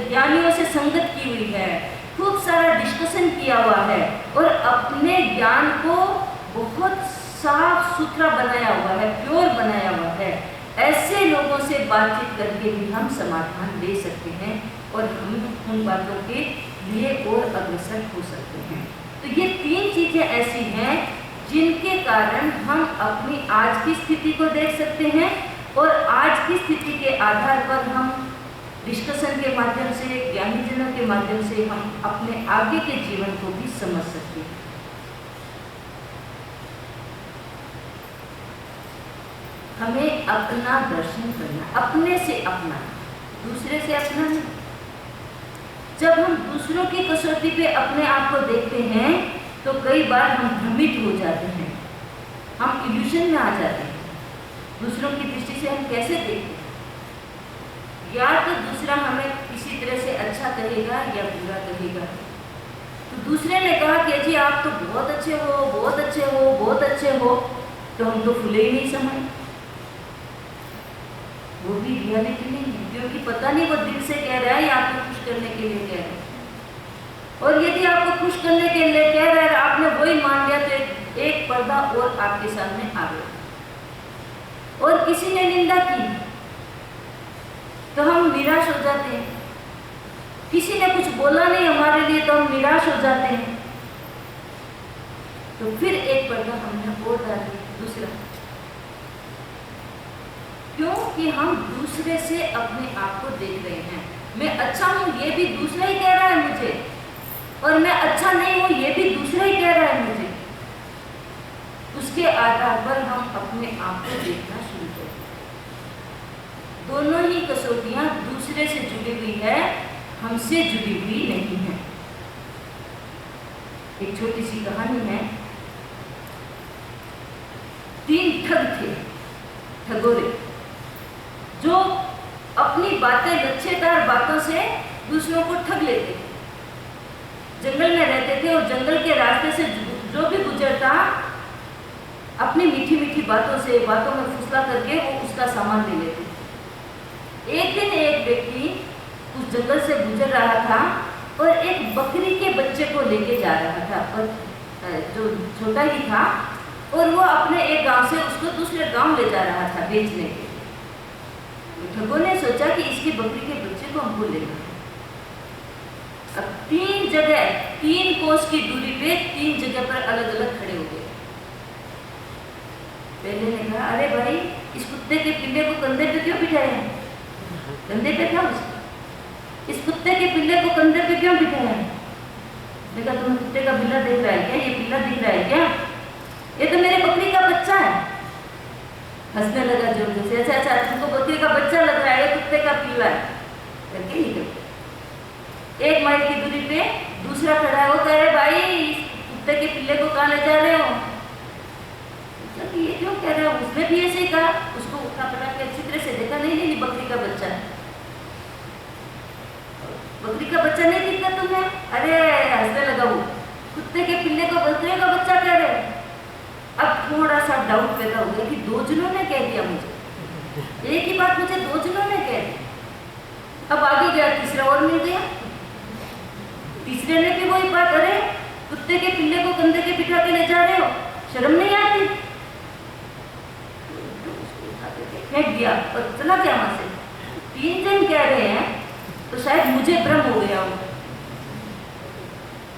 A: ज्ञानियों से संगत की हुई है, खूब सारा डिस्कशन किया हुआ है और अपने ज्ञान को बहुत साफ सुथरा बनाया हुआ है, प्योर बनाया हुआ है, ऐसे लोगों से बातचीत करके भी हम समाधान ले सकते हैं और हम उन बातों के लिए और अग्रसर हो सकते हैं। तो ये 3 चीज़ें ऐसी हैं जिनके कारण हम अपनी आज की स्थिति को देख सकते हैं और आज की स्थिति के आधार पर हम डिस्कशन के माध्यम से, ज्ञानी जनों के माध्यम से हम अपने आगे के जीवन को भी समझ सकते हैं। हमें अपना दर्शन करना, अपने से अपना, दूसरे से अपना नहीं। जब हम दूसरों की कसौटी पे अपने आप को देखते हैं तो कई बार हम भ्रमित हो जाते हैं, हम इल्यूजन में आ जाते हैं। दूसरों की दृष्टि से हम कैसे देखते हैं? या तो दूसरा हमें किसी तरह से अच्छा कहेगा या बुरा कहेगा। तो दूसरे ने कहा कि जी आप तो बहुत अच्छे हो, बहुत अच्छे हो, बहुत अच्छे हो, तो हम तो फूले ही नहीं समाये। वो भी रियलिटी नहीं है, क्योंकि पता नहीं वो दिल से कह रहा है या आपको खुश करने के लिए कह रहा है। और यदि आपको खुश करने के लिए कह रहा है, आपने वही मान लिया तो एक पर्दा और आपके सामने आ गया। और किसी ने निंदा की तो हम निराश हो जाते हैं। किसी ने कुछ बोला नहीं हमारे लिए तो हम निराश हो जाते हैं। तो फिर एक पर्दा हमने और डाल दिया, दूसरा। क्योंकि हम दूसरे से अपने आप को देख रहे हैं। मैं अच्छा हूं ये भी दूसरा ही कह रहा है मुझे, और मैं अच्छा नहीं हूं ये भी दूसरा ही कह रहा है मुझे। उसके आधार पर हम अपने आप को देखना शुरू करते हैं। दोनों ही कसौटियां दूसरे से जुड़ी हुई है, हमसे जुड़ी हुई नहीं है। एक छोटी सी कहानी है। 3 ठग थे, ठगोरे, जो अपनी बातें, लच्छेदार बातों से दूसरों को ठग लेते थे। जंगल में रहते थे और जंगल के रास्ते से जो भी गुजरता अपनी मीठी मीठी बातों से, बातों में फुसला करके वो उसका सामान ले लेते। एक दिन एक व्यक्ति उस जंगल से गुजर रहा था और एक बकरी के बच्चे को लेके जा रहा था, और जो छोटा ही था, और वो अपने एक गांव से उसको दूसरे गांव ले जा रहा था बेचने के लिए। ठगों ने सोचा कि इसकी बकरी के बच्चे को हमको लेना है। अब 3 जगह, 3 कोस की दूरी पे 3 जगह पर अलग अलग खड़े हो गए। पहले ने कहा, अरे भाई इस कुत्ते के पिल्ले को कंधे पे क्यों बिठाया है? कंधे पे था उसका। इस कुत्ते के पिल्ले को कंधे पे क्यों बिठाया है? देखा, तुम्हें कुत्ते का पिल्ला दिख रहा है क्या? ये पिल्ला दिख रहा है क्या? ये तो मेरे बकरी का बच्चा है। हंसने लगा जोर जोर से। अच्छा अच्छा, तुमको बकरी का बच्चा लग रहा है, कुत्ते का पिल्ला है करके निकल। 1 माइल की दूरी पे दूसरा खड़ा है। वो कह रहे, भाई इस कुत्ते के पिल्ले को कहाँ ले जा रहे हो? ये क्यों कह रहे हो? उसने भी ऐसे ही कहा। उसको उठा पटा के अच्छी तरह से देखा, नहीं नहीं बकरी का बच्चा है। बकरी का बच्चा नहीं दिखता तुम्हें? अरे हंसने लगा वो। कुत्ते के पिल्ले को बकरी का बच्चा कह रहे। अब थोड़ा सा डाउट पैदा हो गया कि 2 जनों ने कह दिया मुझे, एक ही बात मुझे 2 जनों ने कह दी। अब आगे गया, तीसरा और मिल गया। तीसरे ने भी वही बात, अरे कुत्ते के पिल्ले को कंधे के बिठा के ले जा रहे हो, शर्म नहीं आती? फेंक दिया और चला गया वहां से। 3 जन कह रहे हैं तो शायद मुझे भ्रम हो गया हो।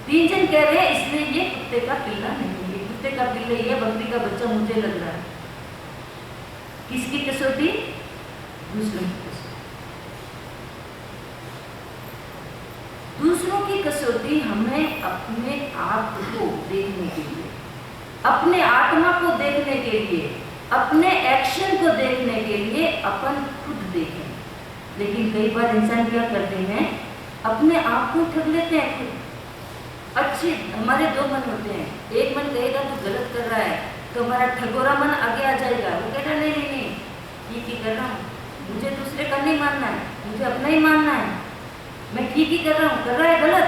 A: 3 जन कह रहे हैं इसलिए ये कुत्ते का पिल्ला नहीं है, कुत्ते का पिल्ला ये, बकरी का बच्चा मुझे लग रहा है। किसकी कसौटी? दूसरों की कसौटी। दूसरों की कसौटी हमें अपने आप को देखने के लिए, अपने आत्मा को देखने के लिए, अपने एक्शन को देखने के लिए अपन खुद देखें। लेकिन कई बार इंसान क्या करते हैं, अपने आप को ठग लेते हैं खुद। अच्छे हमारे 2 मन होते हैं। एक मन कहेगा तू गलत कर रहा है, तो हमारा ठगोरा मन आगे आ जाएगा। वो कहता नहीं नहीं नहीं, ठीक ही कर रहा हूँ, मुझे दूसरे का नहीं मानना है, मुझे अपना ही मानना है, मैं ठीक ही कर रहा हूँ, कर रहा है गलत।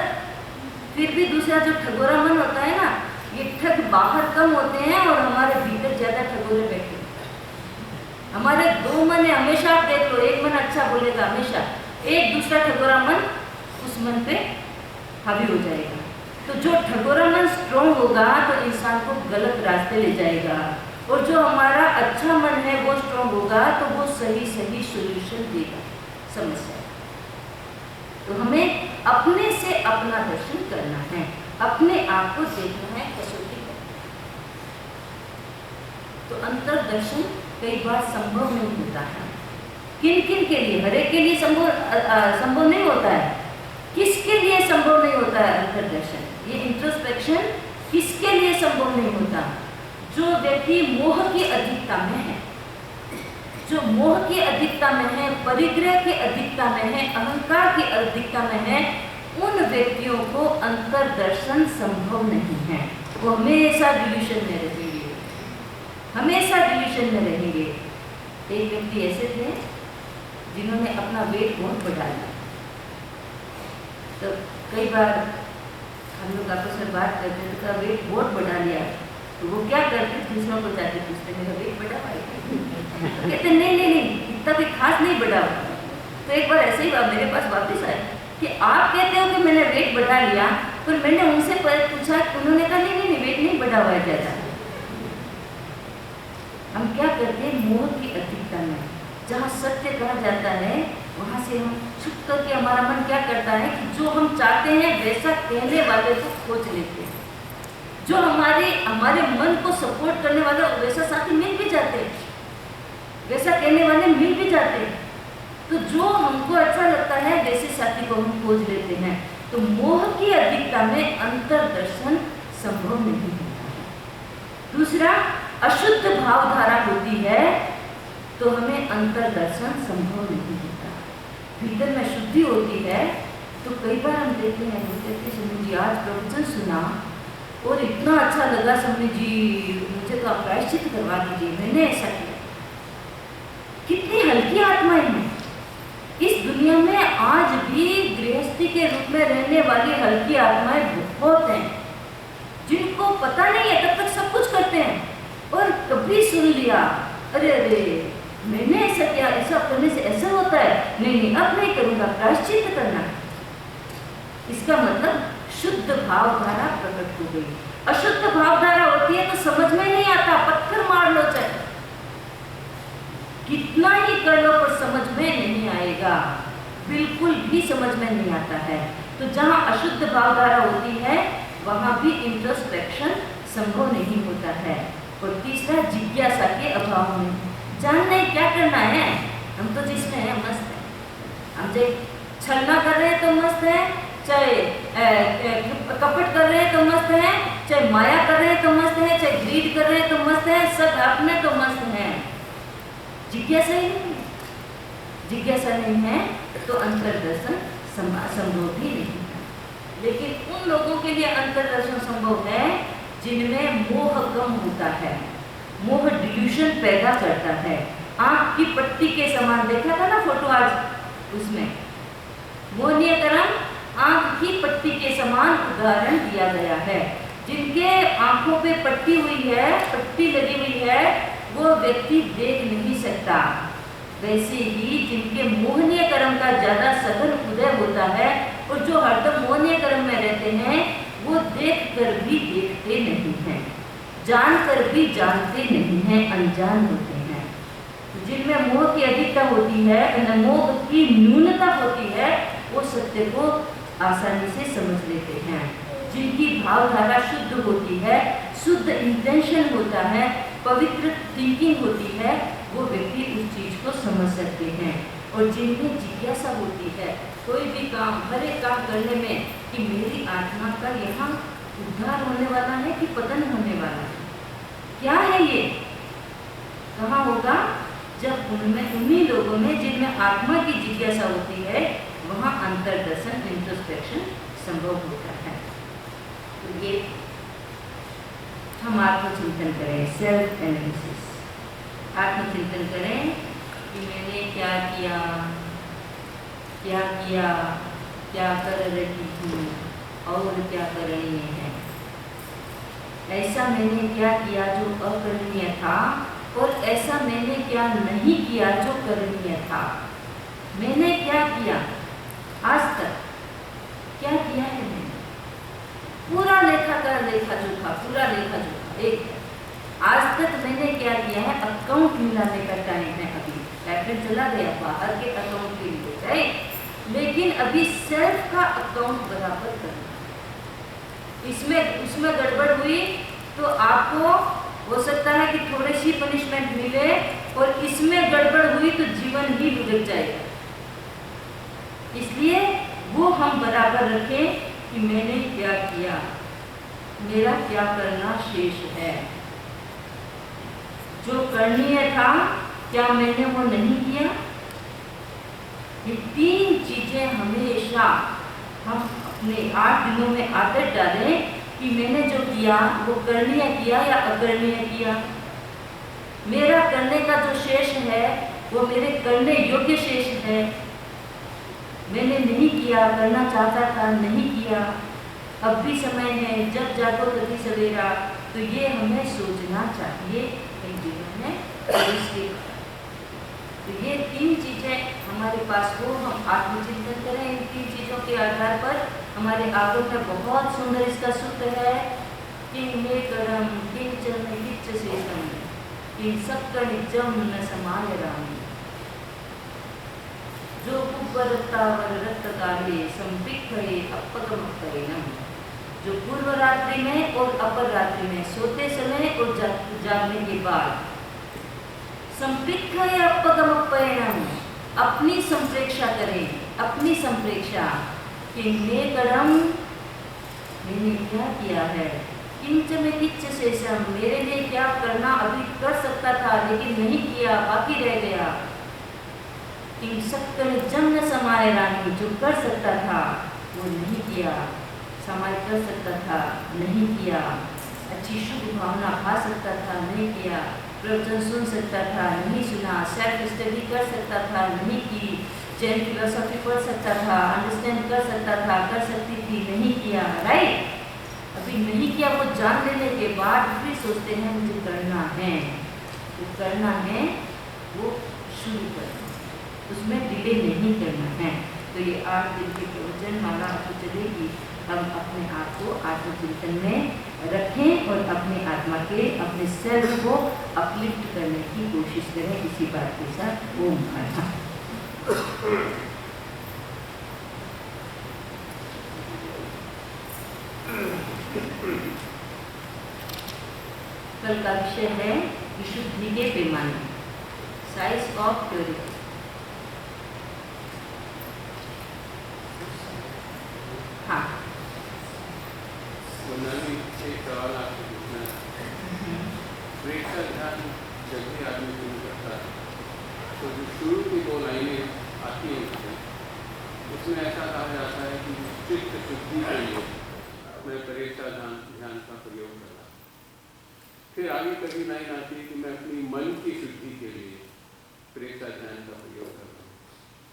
A: फिर भी दूसरा जो ठगोरा मन होता है ना, ये ठग बाहर कम होते हैं और हमारे भीतर ज्यादा ठगोरे बैठे हैं। हमारे 2 मन है, हमेशा आप देख लो, एक मन अच्छा बोलेगा हमेशा, एक दूसरा ठगोरा मन उस मन पे हावी हो जाएगा। तो जो ठगोरा मन स्ट्रॉन्ग होगा तो इंसान को गलत रास्ते ले जाएगा। और जो हमारा अच्छा मन है वो स्ट्रॉन्ग होगा तो वो सही सही सोल्यूशन देगा समस्या। तो हमें अपने से अपना दर्शन करना है, अपने आप को देखना है, कसौटी करना है। तो अंतर्दर्शन कई बार संभव नहीं होता है। किन किन के लिए? हर एक के लिए संभव नहीं होता है। किसके लिए संभव नहीं होता है अंतर्दर्शन? ये इंट्रोस्पेक्शन किसके लिए संभव नहीं होता? जो व्यक्ति मोह की अधिकता में है, जो मोह की अधिकता में है, परिग्रह की अधिकता में है, अहंकार की अधिकता में है, उन व्यक्तियों को अंतर्दर्शन संभव नहीं है। वो हमेशा डिल्यूशन में रहेंगे, हमेशा डिल्यूशन में रहेंगे। एक व्यक्ति ऐसे थे जिन्होंने अपना वेट बहुत बढ़ा लिया। तो कई बार हम लोग आपस में बात करते थे, तो वेट बहुत बढ़ा लिया। तो वो क्या करते, दूसरों को जाके पूछते मेरा वेट बढ़ा हुआ है? कहते नहीं इतना भी खास नहीं बढ़ा हुआ। तो एक बार ऐसे ही मेरे पास वापस आए कि आप कहते हो कि मैंने वेट बढ़ा लिया, पर मैंने उनसे पूछा, उन्होंने कहा नहीं वेट नहीं बढ़ा हुआ है ज़्यादा। हम क्या करते हैं, मोह की अधिकता में जहाँ सत्य कहा जाता है वहाँ से हम छुप करके हमारा मन क्या करता है कि जो हम चाहते हैं वैसा कहने वाले को खोज लेते हैं। जो हमारे मन को सपोर्ट करने वाला वैसा साथी मिल भी जाते हैं, वैसा कहने वाले मिल भी जाते हैं। तो जो हमको अच्छा लगता है वैसे साथी को हम खोज लेते हैं। तो मोह की अधिकता में अंतर्दर्शन संभव नहीं होता है। दूसरा, अशुद्ध भावधारा होती है तो हमें अंतर्दर्शन संभव नहीं होता। भीतर में शुद्धि होती है तो कई बार हम देखते हैं, स्वामी जी आज प्रवचन सुना और इतना अच्छा लगा, स्वामी जी मुझे तो आप प्रायश्चित करवा दीजिए, मैंने ऐसा किया। कितनी हल्की आत्माएं हैं इस दुनिया में। आज भी गृहस्थी के रूप में रहने वाली हल्की आत्माएं बहुत हैं, जिनको पता नहीं है तब तक सब कुछ करते हैं। और कभी सुन लिया, अरे मैंने ऐसा किया, ऐसा करने से ऐसा होता है, नहीं अब नहीं करूंगा, प्रायश्चित करना। इसका मतलब शुद्ध भावधारा प्रकट हो गई। अशुद्ध भावधारा होती है तो समझ में नहीं आता, पत्थर मार लो चाहे कितना ही कर लो, पर समझ में नहीं आएगा, बिल्कुल भी समझ में नहीं आता है। तो जहाँ अशुद्ध भावधारा होती है वहाँ भी इंट्रोस्पेक्शन संभव नहीं होता है। और तीसरा, जिज्ञासा के अभाव में जानना है क्या करना है। हम तो जिसमें है मस्त है, हम चाहे छलना कर रहे हैं तो मस्त है, चाहे कपट कर रहे हैं तो मस्त है, चाहे माया कर रहे हैं तो मस्त है, चाहे ग्रीड कर रहे हैं तो मस्त है, सब अपने तो मस्त है। जिज्ञासा ही नहीं, जिज्ञासा नहीं है तो अंतर्दर्शन संभव भी नहीं है। लेकिन उन लोगों के लिए अंतर्दर्शन संभव है जिनमें मोह कम होता है। मोह डिल्यूशन पैदा करता है। आंख की पट्टी के समान देखा था ना फोटो आज, उसमें मोहनीयकरण आंख की पट्टी के समान उदाहरण दिया गया है। जिनके आंखों पे पट्टी हुई है, पट्टी लगी हुई है, वो व्यक्ति देख नहीं सकता। वैसे ही जिनके मोहनीय कर्म का ज्यादा सघन उदय होता है और जो हरदम मोहनीय कर्म में रहते हैं, वो देख कर भी देखते नहीं हैं, जानकर भी जानते नहीं हैं, अनजान होते हैं। जिनमें मोह की अधिकता होती है, मोह की न्यूनता होती है, वो सत्य को आसानी से समझ लेते हैं। जिनकी भावधारा शुद्ध होती है, शुद्ध इंटेंशन होता है, पवित्र थिंकिंग होती है, वो व्यक्ति उस चीज को समझ सकते हैं। और जिनमें जिज्ञासा होती है कोई भी काम, हर एक काम करने में कि मेरी आत्मा का यहाँ उद्धार होने वाला है कि पतन होने वाला है, क्या है ये, कहाँ होगा, जब उनमें, उन्हीं लोगों में जिनमें आत्मा की जिज्ञासा होती है, वहाँ अंतर्दर्शन, इंट्रोस्पेक्शन संभव होता है। तो ये हम आत्मचिंतन करें, सेल्फ एनालिसिस, आत्मचिंतन करें कि मैंने क्या किया, क्या किया, क्या कर रही हूँ और क्या करणीय है। ऐसा मैंने क्या किया जो अकरणीय था और ऐसा मैंने क्या नहीं किया जो करणीय था। मैंने क्या किया आज तक, क्या किया है मैंने, पूरा लेखा जोखा, पूरा लेखा जोखा एक आज तक मैंने क्या किया है, अकाउंट मिलाने का टाइम है। अभी कैप्टन चला गया बाहर के अकाउंट के लिए, राइट, लेकिन अभी सेल्फ का अकाउंट बराबर करना। इसमें उसमें गड़बड़ हुई तो आपको हो सकता है कि थोड़ी सी पनिशमेंट मिले, और इसमें गड़बड़ हुई तो जीवन ही बिगड़ जाएगा। इसलिए वो हम बराबर रखें कि मैंने क्या किया, मेरा क्या करना शेष है, जो करणीय था क्या मैंने वो नहीं किया। ये तीन चीजें हमेशा हम अपने 8 दिनों में आदत डालें कि मैंने जो किया वो करणीय किया या अकरणीय किया। मेरा करने का जो शेष है वो मेरे करने योग्य शेष है। मैंने नहीं किया, करना चाहता था, नहीं किया, अब भी समय है, जब जागो तभी सवेरा। तो ये हमें सोचना चाहिए इन जीवन में। तो ये तीन चीजें हमारे पास हो, हम आत्मचिंतन करें। इन तीन चीजों के आधार पर हमारे आगम में बहुत सुंदर इसका सूत्र है कि मे करम किंचन किच्च शेषम कि सबका निजम न समाय राम, जो कुवरत्तावरत्त काले संपिक्खये अपगम परिणम। जो पूर्व रात्रि में और अपर रात्रि में, सोते समय और जागने के बाद, संपिक्खये अपगम परिणम, अपनी संप्रेक्षा करें, अपनी संप्रेक्षा कि मैं कर्म मैंने क्या किया है, किंच में किच्च शेषम, मेरे लिए क्या करना अभी कर सकता था लेकिन नहीं किया, बाकी रह गया। कि सकल जन्म समाय रानी, जो कर सकता था वो नहीं किया, समाय कर सकता था नहीं किया, अच्छी शुभ भावना खा सकता था नहीं किया, प्रवचन सुन सकता था नहीं सुना, सेल्फ स्टडी कर सकता था नहीं की, जैन फिलोसॉफी पढ़ सकता था, अंडरस्टैंड कर सकता था, कर सकती थी, नहीं किया, राइट। अभी नहीं किया, वो जान लेने के बाद फिर सोचते हैं मुझे करना है, जो करना है वो शुरू करना, उसमें डिले नहीं करना है। तो ये 8 दिन के प्रवचन माला आपको चलेगी। हम अपने आप को आत्मचिंतन में रखें और अपने आत्मा के, अपने सेल्फ को अपलिफ्ट करने की कोशिश करें। इसी बात के साथ ओम आत्मा। कल का विषय है विशुद्धि के पैमाने, साइज ऑफ प्योरिटी। हाँ,
B: एक सवाल आपसे पूछना है। प्रेक्षा ध्यान जब भी आदमी शुरू करता है तो जो शुरू की 2 लाइनें आती हैं उसमें ऐसा कहा जाता है कि चित्त शुद्धि के लिए मैं प्रेक्षा ध्यान का प्रयोग करना। फिर आगे कभी लाइन आती है कि मैं अपनी मन की शुद्धि के लिए प्रेक्षा ध्यान का प्रयोग करता हूँ।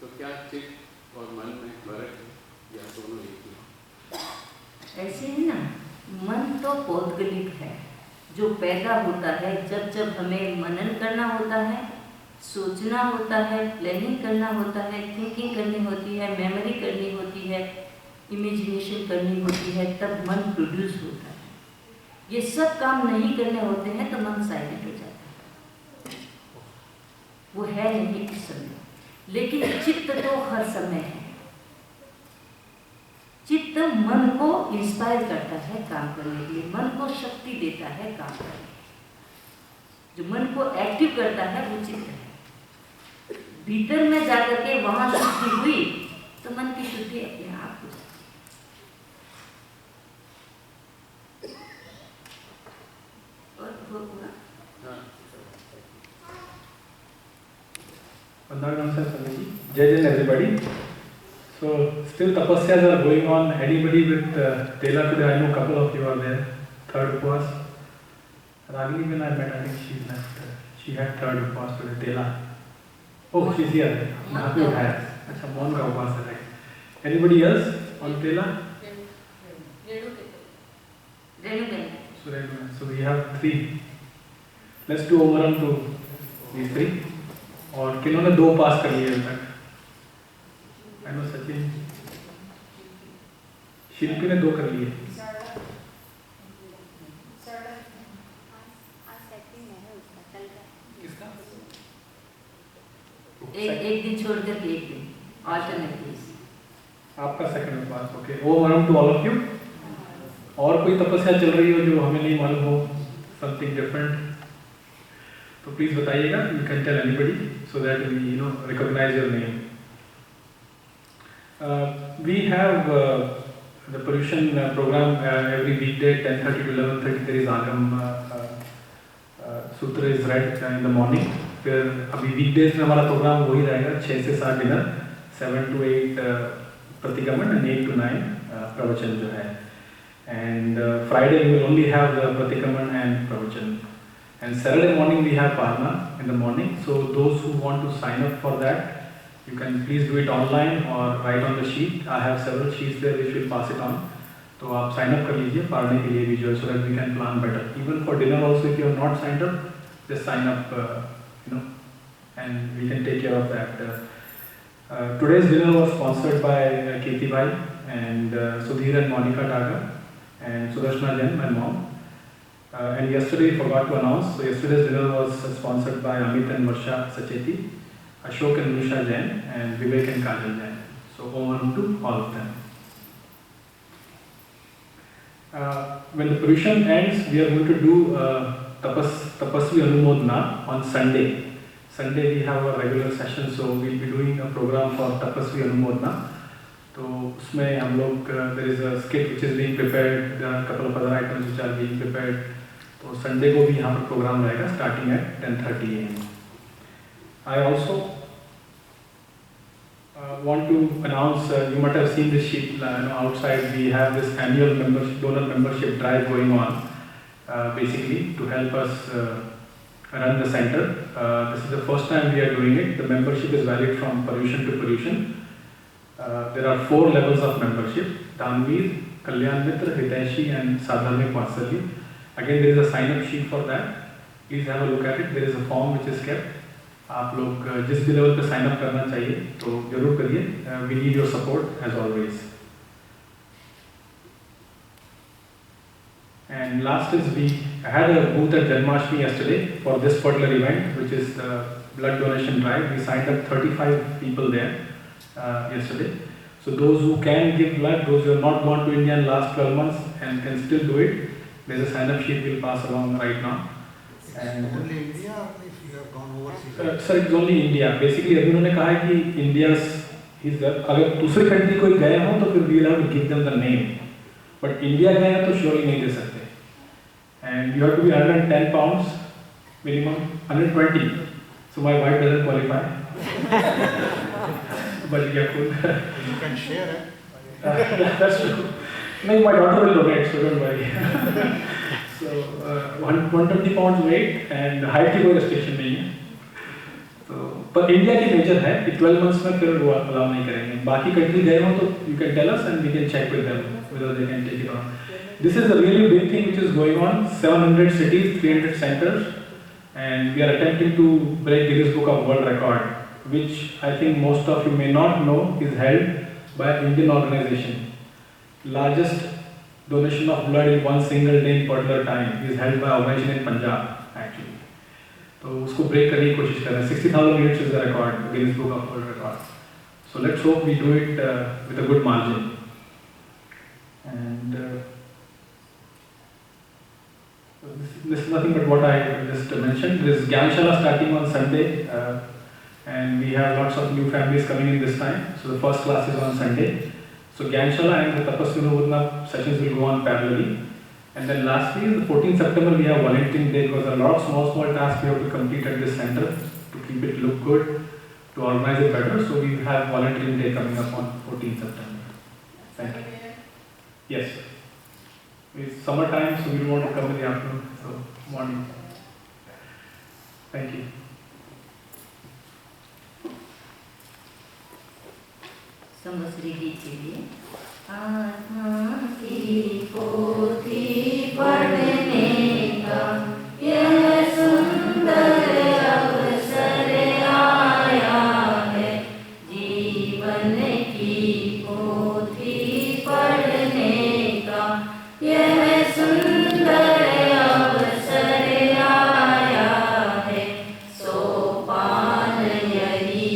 B: तो क्या चित्त और मन में फर्क है या दोनों एक ही?
A: ऐसे ही ना, मन तो पौद्गलिक है, जो पैदा होता है जब जब हमें मनन करना होता है, सोचना होता है, प्लानिंग करना होता है, थिंकिंग करनी होती है, मेमोरी करनी होती है, इमेजिनेशन करनी होती है, तब मन प्रोड्यूस होता है। ये सब काम नहीं करने होते हैं तो मन साइलेंट हो जाता है, वो है नहीं इस समय। लेकिन चित्त तो हर समय है। चित्त मन को इंस्पायर करता है काम करने के लिए, मन को शक्ति देता है काम करने के लिए। जो मन को एक्टिव करता है वो चित्त है। भीतर में जाकर के वहां शुद्धि हुई तो मन की शुद्धि अपने आप हो जाती है। और वो हुआ
C: Jai Jain everybody. So still tapasyas are going on. Anybody with Tela today? I know a couple of you are there. Third upwas. Ragini when I met, I think she left. She had third upwas today. Tela. Oh, she's here. Happy has. अच्छा मौन का उपवास है. Anybody else on Tela? So we have 3. Let's do overrun to these 3. और किन्होंने 2 पास कर लिए अभी तक? आई नो सचिन, शिल्पी ने 2 कर लिए।
A: एक दिन छोड़ कर एक दिन ऑल्टरनेट डेज।
C: आपका सेकंड उपवास, ओके। ओ वरम टू ऑल ऑफ यू। और कोई तपस्या चल रही हो जो हमें नहीं मालूम हो, समथिंग डिफरेंट, तो प्लीज बताइएगा। You can tell anybody so that we recognise your name. We have the Paryushan program every weekday 10:30 to 11:30. There is Agam Sutra is read in the morning. फिर अभी weekdays में हमारा programme वही रहेगा, 6 से 7 dinner, 7 to 8 प्रतिक्रमण and 8 to 9 प्रवचन जो है। And Friday we will only have the प्रतिक्रमण and प्रवचन. And Saturday morning we have Parna in the morning. So those who want to sign up for that, you can please do it online or write on the sheet. I have several sheets there which will pass it on. तो आप sign up कर लीजिए पढ़ने के लिए भी जो है, so that we can plan better. Even for dinner also, if you have not signed up, just sign up, and we can take care of that. Today's dinner was sponsored by Kirti Bhai and Sudhir and Monica Daga and Sudarshana Jain, my mom. And yesterday forgot to announce. So yesterday's dinner was sponsored by Amit and Varsha Sacheti, Ashok and Nisha Jain, and Vivek and Kajal Jain. So over to all of them. When the Paryushan ends, we are going to do Tapasvi Anumodana on Sunday. Sunday we have a regular session, so we'll be doing a program for Tapasvi Anumodana. तो उसमें हम लोग there is a skit which is being prepared, there are a couple of other items which are being prepared. तो Sunday को भी यहाँ पर programme रहेगा starting at 10:30 AM. I also want to announce, you might have seen this sheet outside. We have this annual donor membership drive going on, basically to help us run the center. This is the first time we are doing it. The membership is valid from Paryushan to Paryushan. There are 4 levels of membership: Danveer, Kalyan Mitra, Hiteshi and Sadharmik Vatsalya. Again, there is a sign up sheet for that. Please have a look at it. There is a form which is kept. आप लोग जिस भी level पे sign up करना चाहिए तो जरूर करिए. We need your support as always. And last is we had a booth at Janmashtami yesterday for this particular event, which is the blood donation drive. We signed up 35 people there yesterday. So those who can give blood, those who have not gone to India in last 12 months and can still do it, there's a sign up sheet we'll pass along right now. And
D: only India, or if you have gone overseas?
C: Sir, it's only India. Basically अभी उन्होंने कहा है कि India's अगर दूसरे country कोई गए हो तो फिर we'll have to give them the name. But India गए हैं तो surely नहीं दे सकते. And you have to be 110 pounds minimum, 120. So my wife doesn't qualify. But yeah, cool.
D: You can share it.
C: That's true. No, my daughter will donate, so don't worry. So 120 pounds weight and height की कोई restriction नहीं है. तो पर India की nature है कि 12 months में फिर वो अलाउ नहीं करेंगे. बाकी कंट्री गए हो तो you can tell us and we can check with them whether they can take it on. This is a really big thing which is going on. 700 cities, 300 centers, and we are attempting to break Guinness Book of World Record, which I think most of you may not know is held by an Indian organization. Largest donation of blood in one single day in particular time is held by organization in Punjab actually. तो उसको break करने की कोशिश कर रहे हैं. 60,000 units is the record, Guinness Book of World Record. So let's hope we do it with a good margin. And this is nothing but what I just mentioned. There is Gyanshala starting on Sunday, and we have lots of new families coming in this time. So the first class is on Sunday. So Gyanshala and the Tapasvi Anumodana sessions will go on parallelly. And then lastly, the 14th September we have volunteering day, because a lot of small tasks we have to complete at this center to keep it look good, to organize it better. So we have volunteering day coming up on 14th September. Thank you. Yes. It's summertime, so we don't want to come in the afternoon, so morning. Thank you.
A: Samvatsari गीत के लिए आत्मा की पोथी पढ़ने का यह सुंदर अवसर आया है. जीवन की पोथी पढ़ने का यह सुंदर अवसर आया है. सोपान यही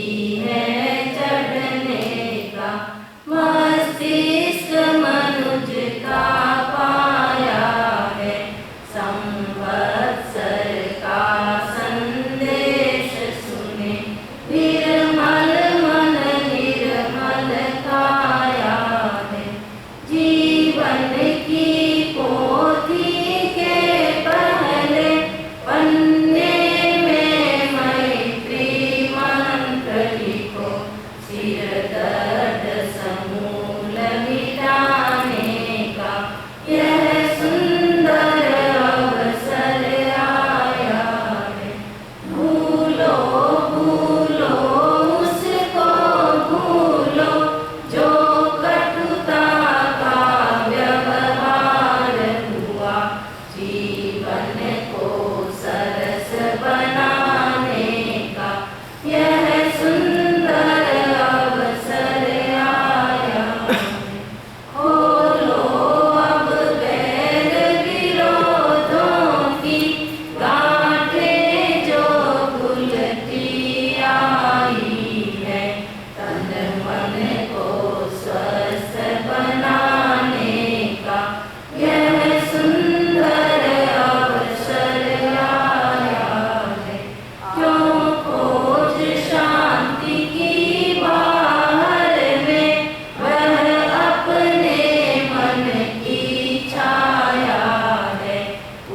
A: सिर दर्द समूल मिटाने का यह सुंदर अवसर आया है। भूलो भूलो उसको भूलो जो कटुता का व्यवहार हुआ। जीवन को सरस बनाने का यह सुंदर अवसर आया है। खोलो अब वैर विरोधों की गांठें जो खुलती आई है। तन मन को स्वस्थ बनाने का यह सुंदर अवसर आया है। क्यों खोज शांति की बाहर में, वह अपने मन की छाया है।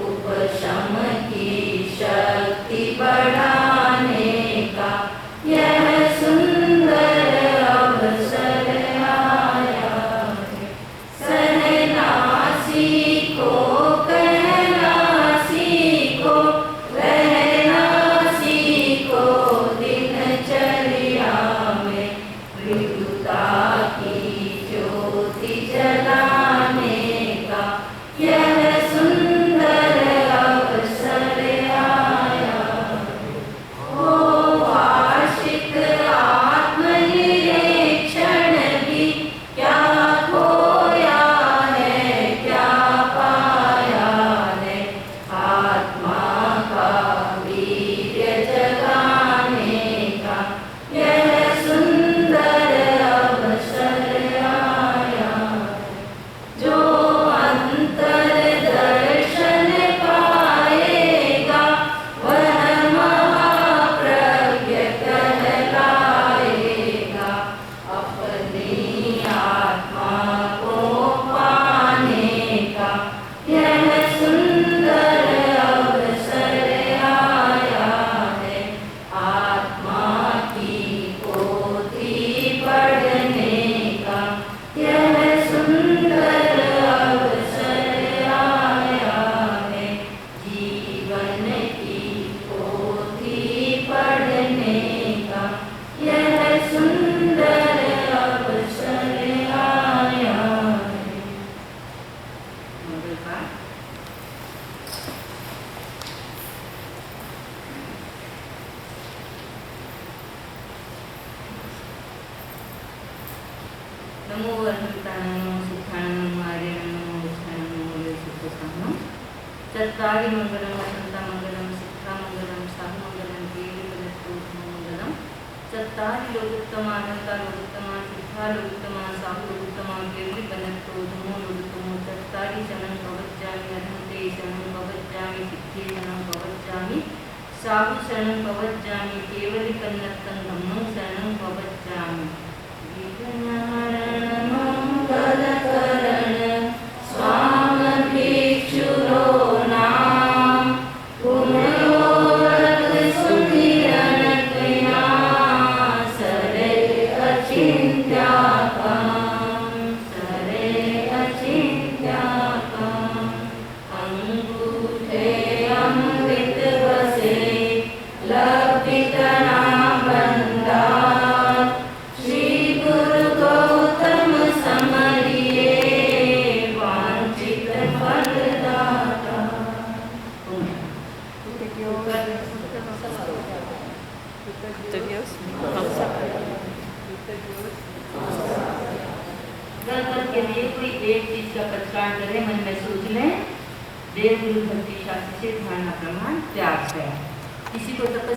A: उपशम की शक्ति बढ़ाने का यह सुंदर अवसर आया है। सहना सीखो कहना सीखो, रहना सीखो दिनचर्या में। मृदुता की ज्योति जलाने का यह सुंदर अवसर आया है। हो वार्षिक आत्मनिरीक्षण भी, क्या खोया है क्या पाया है। आत्मा का वीर्य जगाने का यह सुंदर अवसर आया है। जो अंतर दर्शन पाएगा, वह महाप्रज्ञ कहलाएगा। अपनी आत्मा को पाने का यह सुंदर अवसर आया है। आत्मा की पोथी पढ़ने का यह सुंदर अवसर आया है। जीवन की पोथी पढ़ने का यह सुंदर अवसर आया है। मंगलवार नमो वर्धन्ताय नमो सुखाय नमो आर्याय नमो विष्णाय नमो सुखसाय। चत्तारि मंगलम वसंता मंगलम सिद्धा मंगलम साहु मंगलम देवी बलत्तोषम मंगलम। चत्तारि लोकोत्तमा अनंता लोकोत्तमा सिद्धा लोकोत्तमा साहु लोकोत्तमा देवी बलत्तोषम लोकोत्तमो। चत्तारि शरणं प्रवज्जामि अनन्ते शरणं प्रवज्जामि सिद्धे शरणं प्रवज्जामि साहु शरणं प्रवज्जामि केवली कन्नत्तं धम्मं शरणं प्रवज्जामि। विघ्नहरण मंगलकरण स्वाम भिक्षुरो नाम पुण्योरग सुमिरन क्रिया सरे अचिन्त्याकाम सरे अचिन्त्याकाम। अंगूठे अमृत बसे लब्धितना बंदा। श्री गुरु गौतम समरिये वांछित फलदाता। गणपति के लिए कोई एक चीज का प्रचार करें, मन में सोच लें। देव गुरु भक्ति शास्त्र से धारणा प्रमाण त्याग है। किसी को